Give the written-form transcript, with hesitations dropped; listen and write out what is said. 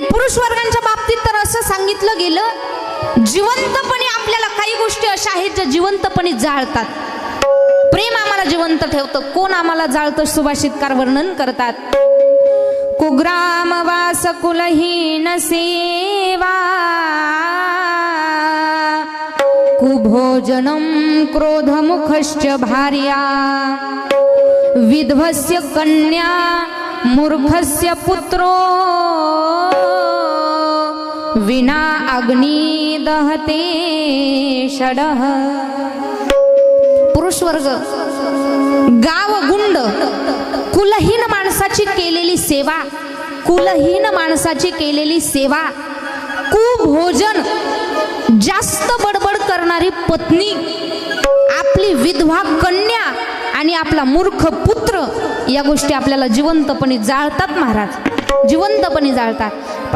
आणि पुरुष वर्गांच्या बाबतीत तर असं सांगितलं गेलं, जिवंतपणे आपल्याला काही गोष्टी अशा आहेत ज्या जिवंतपणे जाळतात. प्रेम आम्हाला जिवंत ठेवतं. कोण आम्हाला जाळतं? सुभाषितकार वर्णन करतात. कुग्राम वास कुलहीन सेवा, कुभोजनम क्रोधमुखश्च भार्या, विधवस्य कन्या मूर्खस्य पुत्रो, विना अग्नि दहते षडः. पुरुष वर्ग गाव गुंड, कुलहीन माणसाची केलेली सेवा, कुलहीन माणसाची केलेली सेवा, कुभोजन जास्त बडबड करणारी पत्नी, आपली विधवा कन्या आणि आपला मूर्ख पुत्र, या गोष्टी आपल्याला जिवंतपणे जाळतात महाराज, जिवंतपणे जाळतात.